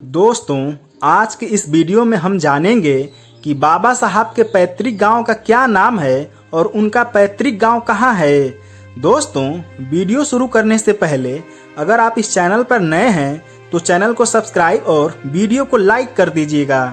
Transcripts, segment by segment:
दोस्तों, आज के इस वीडियो में हम जानेंगे कि बाबा साहब के पैतृक गांव का क्या नाम है और उनका पैतृक गांव कहां है। दोस्तों, वीडियो शुरू करने से पहले अगर आप इस चैनल पर नए हैं तो चैनल को सब्सक्राइब और वीडियो को लाइक कर दीजिएगा।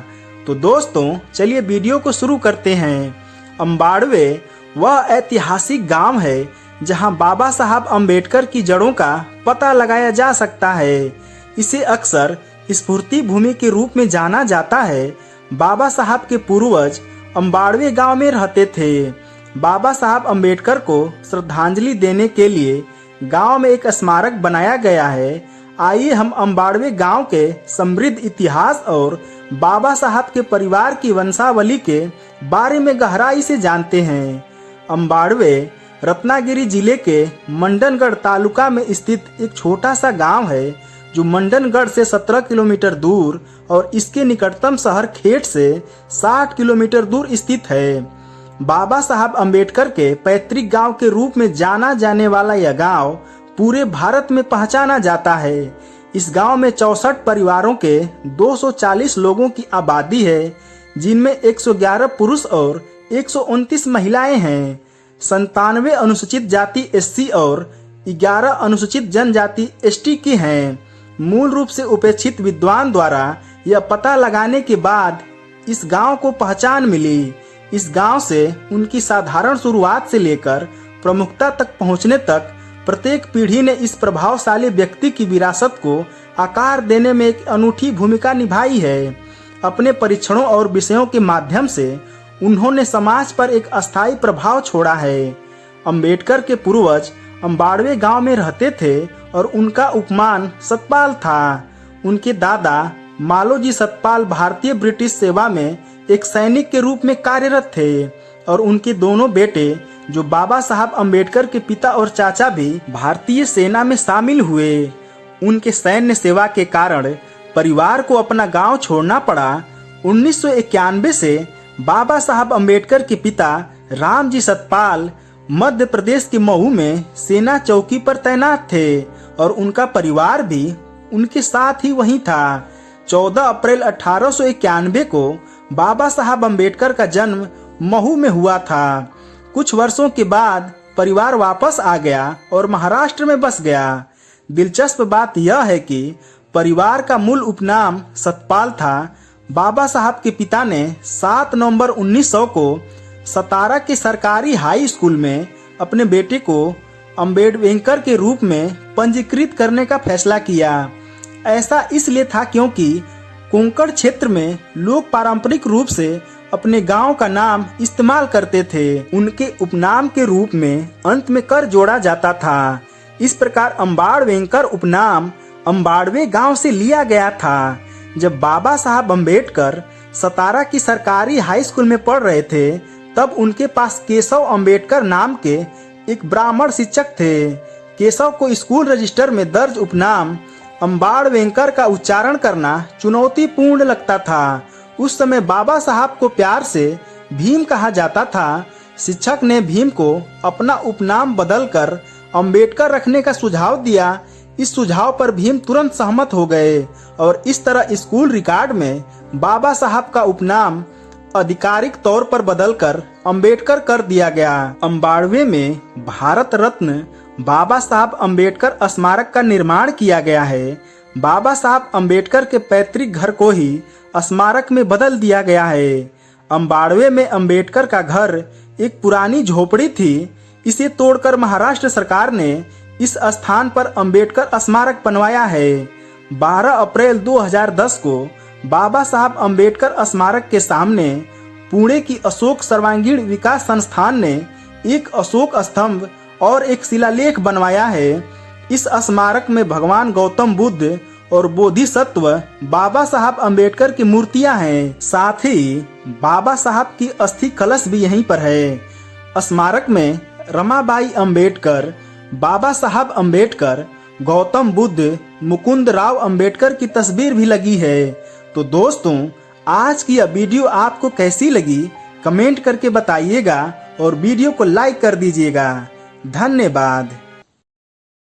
तो दोस्तों, चलिए वीडियो को शुरू करते हैं। अम्बाड़वे वह ऐतिहासिक गांव है जहां बाबा साहब अम्बेडकर की जड़ों का पता लगाया जा सकता है। इसे अक्सर स्फूर्ति भूमि के रूप में जाना जाता है। बाबा साहब के पूर्वज अम्बाड़वे गांव में रहते थे। बाबा साहब अम्बेडकर को श्रद्धांजलि देने के लिए गांव में एक स्मारक बनाया गया है। आइए हम अम्बाड़वे गांव के समृद्ध इतिहास और बाबा साहब के परिवार की वंशावली के बारे में गहराई से जानते हैं। अम्बाड़वे रत्नागिरी जिले के मंडनगढ़ तालुका में स्थित एक छोटा सा गांव है जो मंडनगढ़ से 17 किलोमीटर दूर और इसके निकटतम शहर खेट से 60 किलोमीटर दूर स्थित है। बाबा साहब अम्बेडकर के पैतृक गांव के रूप में जाना जाने वाला यह गांव पूरे भारत में पहचाना जाता है। इस गांव में 64 परिवारों के 240 लोगों की आबादी है, जिनमें 111 पुरुष और 129 महिलाएं हैं। 97 अनुसूचित जाति SC और 11 अनुसूचित जनजाति ST की हैं। मूल रूप से उपेक्षित विद्वान द्वारा यह पता लगाने के बाद इस गांव को पहचान मिली। इस गांव से उनकी साधारण शुरुआत से लेकर प्रमुखता तक पहुंचने तक प्रत्येक पीढ़ी ने इस प्रभावशाली व्यक्ति की विरासत को आकार देने में एक अनूठी भूमिका निभाई है। अपने परीक्षणों और विषयों के माध्यम से उन्होंने समाज पर एक अस्थायी प्रभाव छोड़ा है। अम्बेडकर के पूर्वज अम्बाड़वे गांव में रहते थे और उनका उपमान सतपाल था। उनके दादा मालोजी सतपाल भारतीय ब्रिटिश सेवा में एक सैनिक के रूप में कार्यरत थे और उनके दोनों बेटे जो बाबा साहब अम्बेडकर के पिता और चाचा भी भारतीय सेना में शामिल हुए। उनके सैन्य सेवा के कारण परिवार को अपना गांव छोड़ना पड़ा। 1991 से बाबा साहब अम्बेडकर के पिता रामजी सतपाल मध्य प्रदेश के मऊ में सेना चौकी पर तैनात थे और उनका परिवार भी उनके साथ ही वहीं था। 14 अप्रैल 1891 को बाबा साहब अम्बेडकर का जन्म महू में हुआ था। कुछ वर्षों के बाद परिवार वापस आ गया और महाराष्ट्र में बस गया। दिलचस्प बात यह है कि परिवार का मूल उपनाम सतपाल था। बाबा साहब के पिता ने 7 नवंबर 1900 को सतारा के सरकारी हाई स्कूल में अपने बेटे को अम्बेडकर के रूप में पंजीकृत करने का फैसला किया। ऐसा इसलिए था क्योंकि कोंकण क्षेत्र में लोग पारंपरिक रूप से अपने गांव का नाम इस्तेमाल करते थे। उनके उपनाम के रूप में अंत में कर जोड़ा जाता था। इस प्रकार अम्बाड़वेकर उपनाम अम्बाड़वे गांव से लिया गया था। जब बाबा साहब अम्बेडकर सतारा की सरकारी हाई स्कूल में पढ़ रहे थे तब उनके पास केशव अम्बेडकर नाम के एक ब्राह्मण शिक्षक थे। केशव को स्कूल रजिस्टर में दर्ज उपनाम अम्बाड़वेकर का उच्चारण करना चुनौतीपूर्ण लगता था। उस समय बाबा साहब को प्यार से भीम कहा जाता था। शिक्षक ने भीम को अपना उपनाम बदलकर अम्बेडकर रखने का सुझाव दिया। इस सुझाव पर भीम तुरंत सहमत हो गए और इस तरह स्कूल रिकॉर्ड में बाबा साहब का उपनाम आधिकारिक तौर पर बदलकर अम्बेडकर कर दिया गया। अम्बाड़वे में भारत रत्न बाबा साहब अम्बेडकर स्मारक का निर्माण किया गया है। बाबा साहब अम्बेडकर के पैतृक घर को ही स्मारक में बदल दिया गया है। अम्बाड़वे में अम्बेडकर का घर एक पुरानी झोपड़ी थी। इसे तोड़कर महाराष्ट्र सरकार ने इस स्थान पर अम्बेडकर स्मारक बनवाया है। 12 अप्रैल 2010 को बाबा साहब अम्बेडकर स्मारक के सामने पुणे की अशोक सर्वांगीण विकास संस्थान ने एक अशोक स्तंभ और एक शिलालेख बनवाया है। इस स्मारक में भगवान गौतम बुद्ध और बोधिसत्व बाबा साहब अम्बेडकर की मूर्तियां हैं। साथ ही बाबा साहब की अस्थि कलश भी यहीं पर है। स्मारक में रमाबाई अम्बेडकर, बाबा साहब अम्बेडकर, गौतम बुद्ध, मुकुंद राव अम्बेडकर की तस्वीर भी लगी है। तो दोस्तों, आज की यह वीडियो आपको कैसी लगी कमेंट करके बताइएगा और वीडियो को लाइक कर दीजिएगा। धन्यवाद।